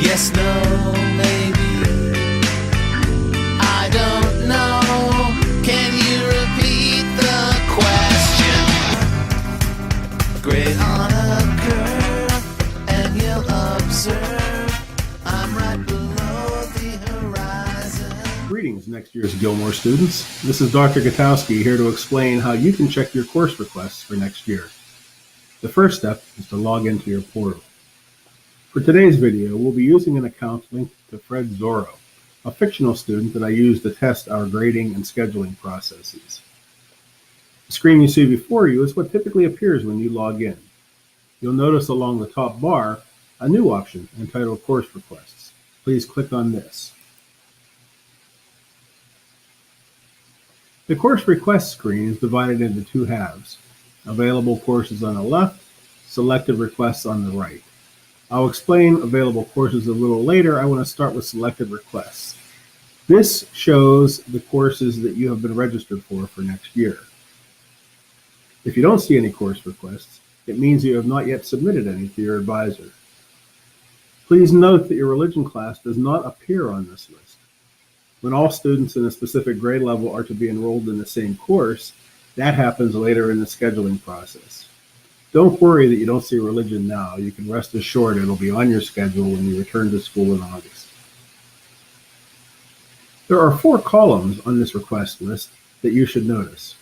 Yes, no, maybe. I don't know. Can you repeat the question? Grade on a curve, and you'll observe I'm right below the horizon. Greetings, next year's Gilmore students. This is Dr. Gutowski here to explain how you can check your course requests for next year. The first step is to log into your portal. For today's video, we'll be using an account linked to Fred Zorro, a fictional student that I use to test our grading and scheduling processes. The screen you see before you is what typically appears when you log in. You'll notice along the top bar a new option entitled Course Requests. Please click on this. The course request screen is divided into two halves: available courses on the left, selected requests on the right. I'll explain available courses a little later. I want to start with selected requests. This shows the courses that you have been registered for next year. If you don't see any course requests, it means you have not yet submitted any to your advisor. Please note that your religion class does not appear on this list. When all students in a specific grade level are to be enrolled in the same course, that happens later in the scheduling process. Don't worry that you don't see religion now. You can rest assured it'll be on your schedule when you return to school in August. There are 4 columns on this request list that you should notice.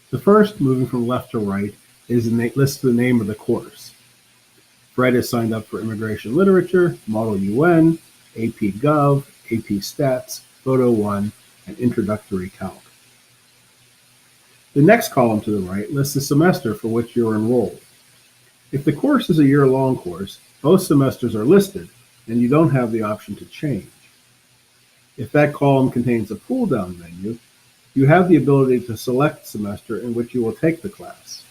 The first, moving from left to right, lists the name of the course. Fred is signed up for Immigration Literature, Model UN, AP Gov, AP Stats, Photo 1, and Introductory Calc. The next column to the right lists the semester for which you are enrolled. If the course is a year-long course, both semesters are listed, and you don't have the option to change. If that column contains a pull-down menu, you have the ability to select the semester in which you will take the class.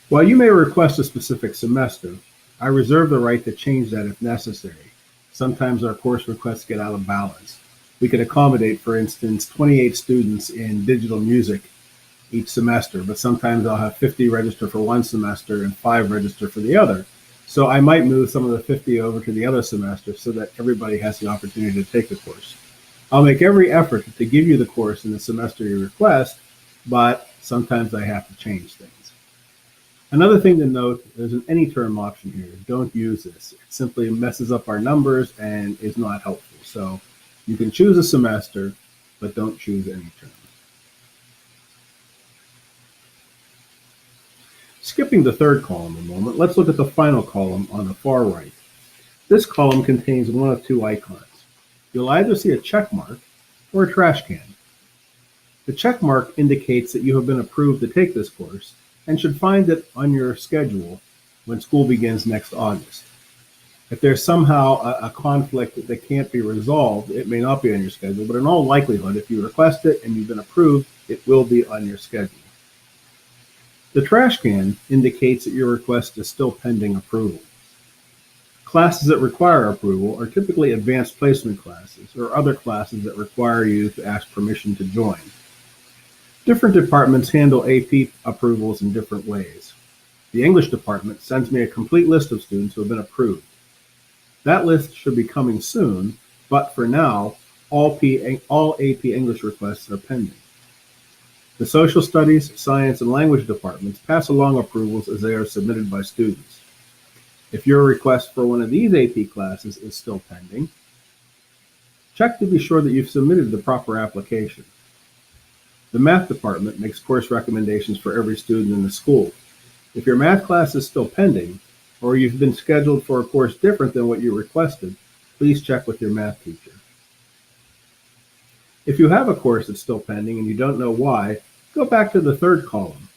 While you may request a specific semester, I reserve the right to change that if necessary. Sometimes our course requests get out of balance. We could accommodate, for instance, 28 students in digital music each semester, but sometimes I'll have 50 register for one semester and 5 register for the other. So I might move some of the 50 over to the other semester so that everybody has the opportunity to take the course. I'll make every effort to give you the course in the semester you request, but sometimes I have to change things. Another thing to note, there's an any term option here. Don't use this. It simply messes up our numbers and is not helpful. So you can choose a semester, but don't choose any term. Skipping the third column a moment, let's look at the final column on the far right. This column contains one of 2 icons. You'll either see a check mark or a trash can. The check mark indicates that you have been approved to take this course and should find it on your schedule when school begins next August. If there's somehow a conflict that can't be resolved, it may not be on your schedule, but in all likelihood, if you request it and you've been approved, it will be on your schedule. The trash can indicates that your request is still pending approval. Classes that require approval are typically advanced placement classes or other classes that require you to ask permission to join. Different departments handle AP approvals in different ways. The English department sends me a complete list of students who have been approved. That list should be coming soon, but for now, all AP English requests are pending. The Social Studies, Science, and Language departments pass along approvals as they are submitted by students. If your request for one of these AP classes is still pending, check to be sure that you've submitted the proper application. The Math department makes course recommendations for every student in the school. If your math class is still pending, or you've been scheduled for a course different than what you requested, please check with your math teacher. If you have a course that's still pending and you don't know why, go back to the third column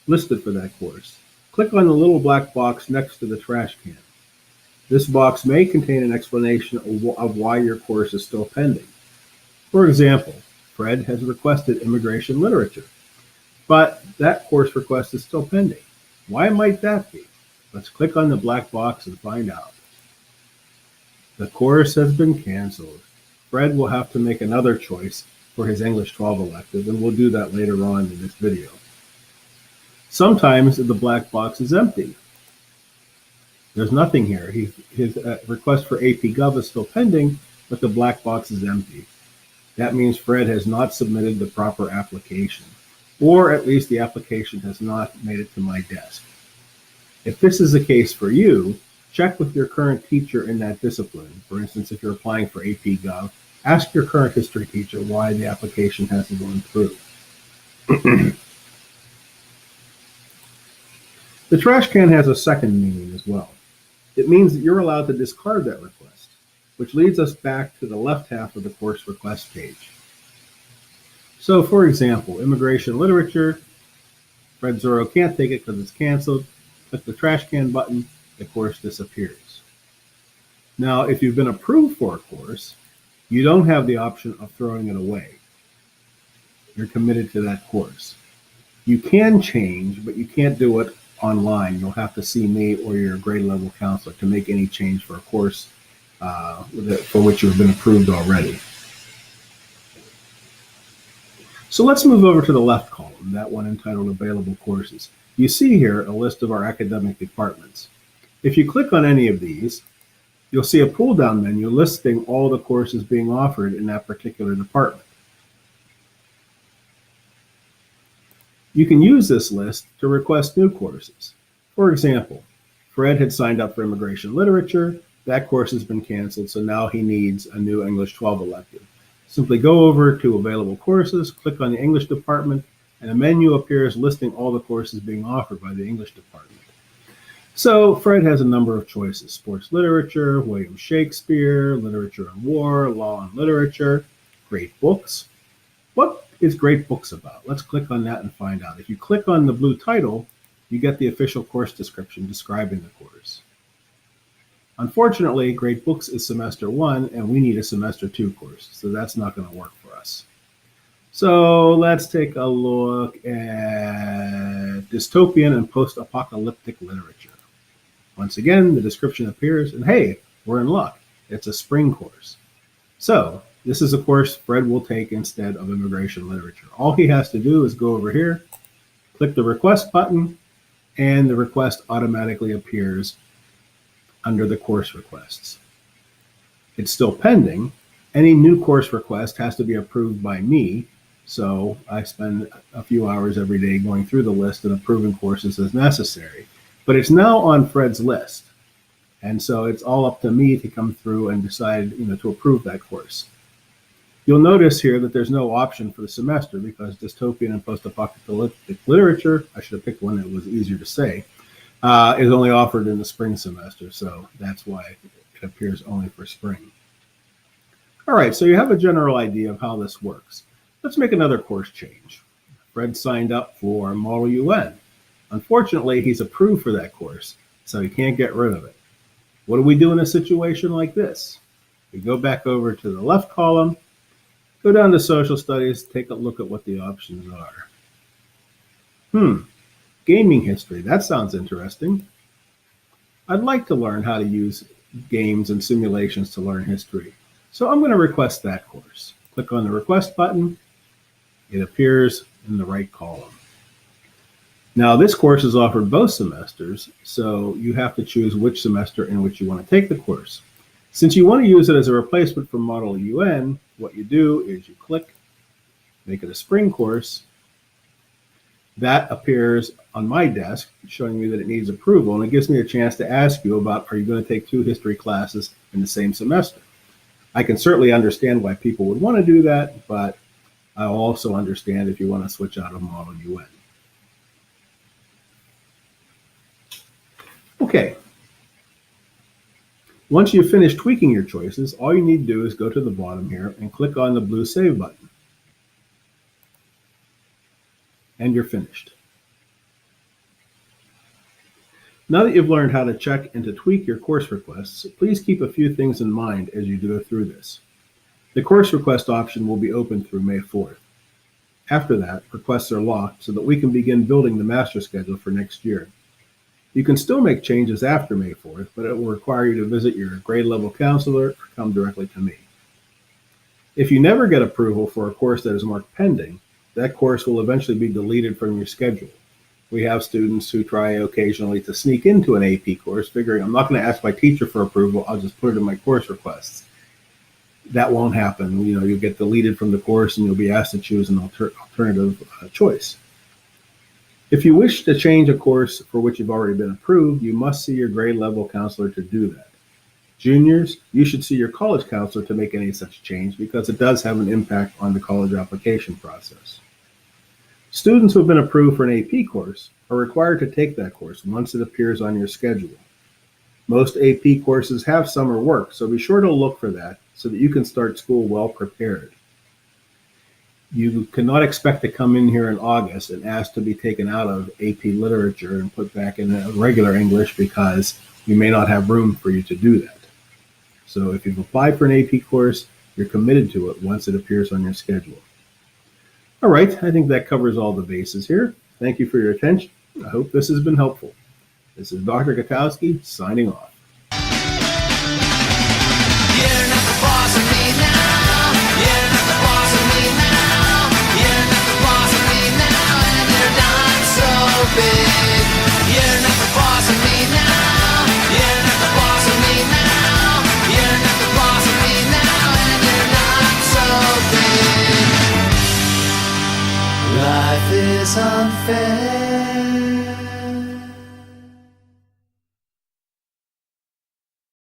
listed for that course. Click on the little black box next to the trash can. This box may contain an explanation of why your course is still pending. For example, Fred has requested Immigration Literature, but that course request is still pending. Why might that be? Let's click on the black box and find out. The course has been canceled. Fred will have to make another choice for his English 12 elective, and we'll do that later on in this video. Sometimes the black box is empty. There's nothing here. His request for AP Gov is still pending, but the black box is empty. That means Fred has not submitted the proper application, or at least the application has not made it to my desk. If this is the case for you, check with your current teacher in that discipline. For instance, if you're applying for AP Gov, ask your current history teacher why the application hasn't gone through. The trash can has a second meaning as well. It means that you're allowed to discard that request, which leads us back to the left half of the course request page. So, for example, immigration literature, Fred Zoro can't take it because it's canceled. Click the trash can button, the course disappears. Now, if you've been approved for a course, you don't have the option of throwing it away. You're committed to that course. You can change, but you can't do it online. You'll have to see me or your grade level counselor to make any change for a course for which you've been approved already. So let's move over to the left column, that one entitled Available Courses. You see here a list of our academic departments. If you click on any of these, you'll see a pull-down menu listing all the courses being offered in that particular department. You can use this list to request new courses. For example, Fred had signed up for immigration literature. That course has been canceled, so now he needs a new English 12 elective. Simply go over to Available Courses, click on the English department, and a menu appears listing all the courses being offered by the English department. So Fred has a number of choices: sports literature, William Shakespeare, literature and war, law and literature, great books. What is great books about? Let's click on that and find out. If you click on the blue title, you get the official course description describing the course. Unfortunately, Great Books is semester 1, and we need a semester 2 course, so that's not going to work for us. So let's take a look at dystopian and post-apocalyptic literature. Once again, the description appears, and hey, we're in luck. It's a spring course. So this is a course Fred will take instead of immigration literature. All he has to do is go over here, click the request button, and the request automatically appears under the course requests. It's still pending. Any new course request has to be approved by me, so I spend a few hours every day going through the list and approving courses as necessary. But it's now on Fred's list, and so it's all up to me to come through and decide, to approve that course. You'll notice here that there's no option for the semester because dystopian and post-apocalyptic literature, I should have picked one that was easier to say, is only offered in the spring semester, so that's why it appears only for spring. All right, so you have a general idea of how this works. Let's make another course change. Fred signed up for Model UN. Unfortunately, he's approved for that course, so he can't get rid of it. What do we do in a situation like this? We go back over to the left column, go down to Social Studies, take a look at what the options are. Gaming history, that sounds interesting. I'd like to learn how to use games and simulations to learn history, so I'm going to request that course. Click on the request button. It appears in the right column. Now, this course is offered both semesters, so you have to choose which semester in which you want to take the course. Since you want to use it as a replacement for Model UN, what you do is you click, make it a spring course. That appears on my desk, showing me that it needs approval, and it gives me a chance to ask you about, are you going to take 2 history classes in the same semester? I can certainly understand why people would want to do that, but I also understand if you want to switch out of Model UN. Okay. Once you've finished tweaking your choices, all you need to do is go to the bottom here and click on the blue Save button. And you're finished. Now that you've learned how to check and to tweak your course requests, please keep a few things in mind as you go through this. The course request option will be open through May 4th. After that, requests are locked so that we can begin building the master schedule for next year. You can still make changes after May 4th, but it will require you to visit your grade level counselor or come directly to me. If you never get approval for a course that is marked pending, that course will eventually be deleted from your schedule. We have students who try occasionally to sneak into an AP course, figuring I'm not going to ask my teacher for approval, I'll just put it in my course requests. That won't happen. You'll get deleted from the course and you'll be asked to choose an alternative choice. If you wish to change a course for which you've already been approved, you must see your grade level counselor to do that. Juniors, you should see your college counselor to make any such change because it does have an impact on the college application process. Students who have been approved for an AP course are required to take that course once it appears on your schedule. Most AP courses have summer work, so be sure to look for that so that you can start school well prepared. You cannot expect to come in here in August and ask to be taken out of AP literature and put back in regular English because we may not have room for you to do that. So if you've applied for an AP course, you're committed to it once it appears on your schedule. All right, I think that covers all the bases here. Thank you for your attention. I hope this has been helpful. This is Dr. Gutowski signing off. You're not the boss of me now. You're not the boss of me now. You're not the boss of me now, and you're not so big. You're not the boss of me now. You're not the boss of me now. You're not the boss of me now, and you're not so big. Life is unfair.